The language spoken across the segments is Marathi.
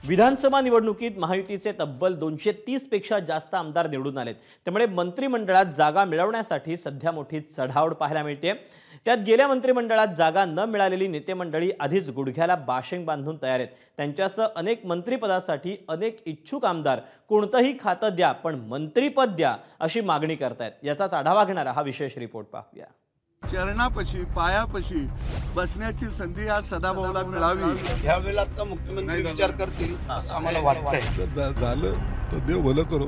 विधानसभा निवडणुकीत महायुतीचे तब्बल 230 पेक्षा जास्त आमदार निवडून आलेत। त्यामुळे मंत्रिमंडळात जागा मिळवण्यासाठी सध्या मोठी चढाओढ पाहायला मिळते। त्यात गेल्या मंत्रिमंडळात जागा न मिळालेली नेते मंडळी आधीच गुडघ्याला बाशिंग बांधून तयार आहेत। त्यांच्यासह अनेक मंत्रिपदासाठी अनेक इच्छुक आमदार कोणतंही खातं द्या पण मंत्रिपद द्या अशी मागणी करतायत। याचाच आढावा घेणारा हा विशेष रिपोर्ट पाहूया। चरणापशी पायापशी बसण्याची संधी आज सदाभाऊला मिळावी यावेळेला आता मुख्यमंत्री विचार करतील असं आम्हाला वाटतंय। झालं तर देव भलं करो,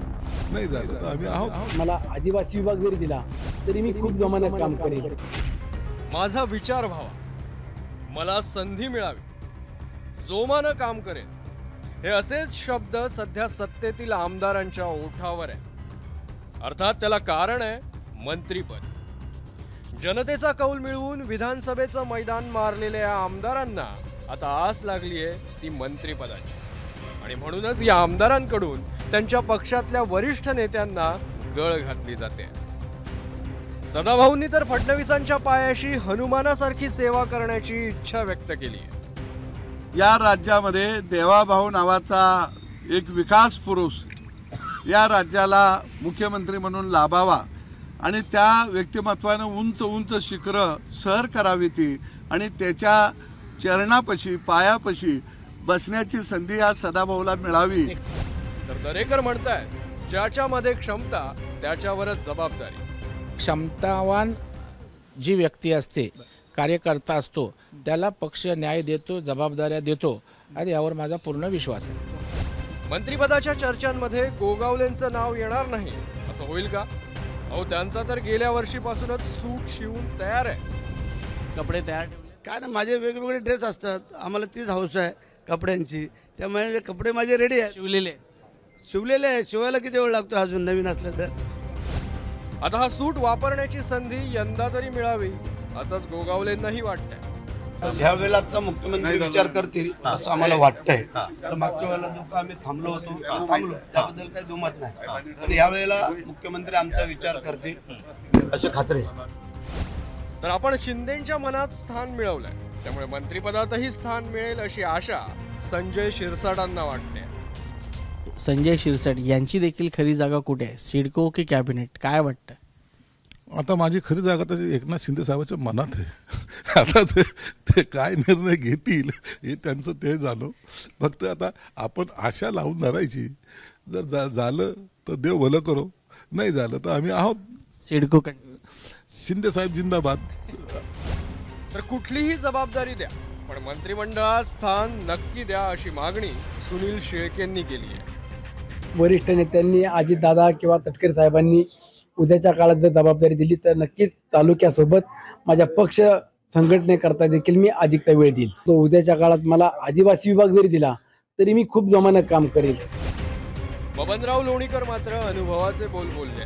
नाही झालं तर आम्ही आहोत। मला आदिवासी विभाग जरी दिला तरी मी खूप जमान्यात काम करेन। माझा विचार व्हावा, मला संधी मिळावी, जोमानं काम करेन, हे असेच शब्द सध्या सत्तेतील आमदारांच्या ओठावर आहे। अर्थात त्याला कारण आहे मंत्रिपद। जनतेचा कौल मिळवून विधानसभेचं मैदान मारलेल्या या आमदारांना आता आस लागली आहे ती मंत्रिपदाची, आणि म्हणूनच या आमदारांकडून त्यांच्या पक्षातल्या वरिष्ठ नेत्यांना गळ घातली जाते। सदाभाऊंनी तर फडणवीसांच्या पायाशी हनुमानासारखी सेवा करण्याची इच्छा व्यक्त केली आहे। या राज्यामध्ये देवाभाऊ नावाचा एक विकास पुरुष या राज्याला मुख्यमंत्री म्हणून लाभावा आणि त्या व्यक्तिमत्वाने उंच उंच शिखरं सर करावी ती, आणि त्याच्या चरणापशी पायापशी बसण्याची आज सदाभाऊला मिळावी। तर दरेकर म्हणतायत ज्याच्यामध्ये क्षमता त्याच्यावरच जबाबदारी। क्षमतावान जी व्यक्ती असते, कार्यकर्ता असतो, त्याला पक्ष न्याय देतो, जबाबदाऱ्या देतो, आणि यावर माझा पूर्ण विश्वास आहे। मंत्रिपदाच्या चर्चांमध्ये गोगावलेंचं नाव येणार नाही असं होईल का? अहो, त्यांचा तर गेल्या वर्षीपासूनच सूट शिवून तयार आहे, कपडे तयार ठेवले। काय ना, माझे वेगवेगळे ड्रेस असतात, आम्हाला तीच हौस आहे कपड्यांची, त्यामुळे कपडे माझे रेडी आहेत, शिवलेले आहे। शिवायला किती वेळ लागतो अजून नवीन असलं तर? आता हा सूट वापरण्याची संधी यंदा तरी मिळावी असंच गोगावलेंनाही वाटतंय। यावेळेला आता मुख्यमंत्री विचार करतील असं आम्हाला वाटतंय। तर मागच्या वेळेला जो आम्ही थांबलो त्याबद्दल काही दुमत नाही, पण यावेळेला मुख्यमंत्री आमचा विचार करतील अशी खात्री आहे। तर आपण शिंदेंच्या मनात स्थान मिळवलंय, त्यामुळे मंत्रिपदातही स्थान मिळेल अशी आशा संजय शिरसाटांना वाटते। संजय शिरसाट यांची देखील खरी जागा कुठे आहे? सिडको की कॅबिनेट, काय वाटतं? आता माझी खरी जागा तर एकनाथ शिंदे साहेबांच्या मनात आहे। आता ते काय निर्णय घेतील हे त्यांचं ते झालं। फक्त आता आपण आशा लावून धरायची, जर झालं तर देव भलं करो, नाही झालं तर आम्ही आहोत। सिडको शिंदे साहेब जिंदाबाद। तर कुठलीही जबाबदारी द्या पण मंत्रिमंडळात स्थान नक्की द्या अशी मागणी सुनील शेळकेंनी केली आहे। वरिष्ठ नेत्यांनी, अजितदादा किंवा तटकरे साहेबांनी उद्याच्या काळात जर जबाबदारी दिली तर नक्कीच तालुक्यासोबत माझ्या पक्ष संघटनेकरता देखील मी अधिकचा वेळ देईल। तो उद्याच्या काळात मला आदिवासी विभाग जरी दिला तरी मी खूप जमान्यात काम करेन। बबनराव लोणीकर मात्र अनुभवाचे बोल बोलले।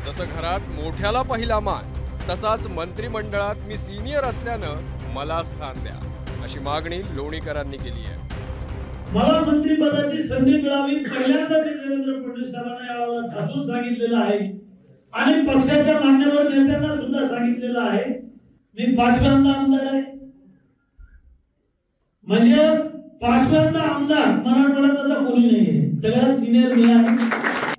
जसं घरात मोठ्याला पहिला मान, तसाच मंत्रिमंडळात मी सिनियर असल्यानं मला स्थान द्या अशी मागणी लोणीकरांनी केली आहे। मला मंत्रिपदाची संधी मिळावी, पहिल्यांदा देवेंद्र फडणवीस साहेबांना यावेळेला ठासून सांगितलेलं आहे आणि पक्षाच्या मान्यवर नेत्यांना सुद्धा सांगितलेलं आहे। मी 5व्यांदा आमदार आहे, म्हणजे 5व्यांदा आमदार मराठवाड्यात आता कोणी नाहीये, सगळ्यात सिनियर मी आहे।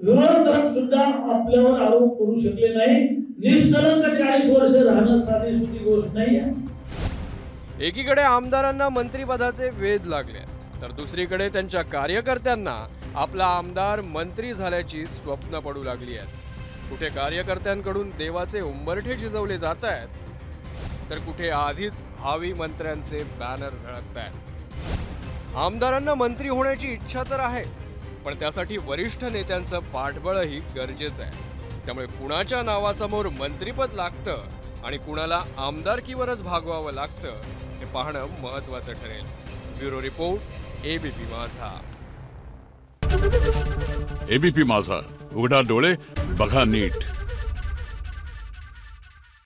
विरोधक सुद्धा आपल्यावर आरोप करू शकले नाही। निष्कलंक 40 वर्ष राहणं साधी सुधी गोष्ट नाही आहे। एकीकडे आमदारांना मंत्रिपदाचे वेध लागले, तर दुसरीकडे त्यांच्या कार्यकर्त्यांना आपला आमदार मंत्री झाल्याची स्वप्न पडू लागली आहेत। कुठे कार्यकर्त्यांकडून देवाचे उंबरठे शिजवले जात आहेत, तर कुठे आधीच भावी मंत्र्यांचे बॅनर झळकत आहेत। आमदारांना मंत्री होण्याची इच्छा तर आहे, पण त्यासाठी वरिष्ठ नेत्यांचं पाठबळही गरजेचं आहे। त्यामुळे कुणाच्या नावासमोर मंत्रिपद लागतं आणि कुणाला आमदारकीवरच भागवावं लागतं हे पाहणं महत्त्वाचं ठरेल। ब्युरो रिपोर्ट, एबीपी माझा। एबीपी माझा, उघडा डोळे बघा नीट।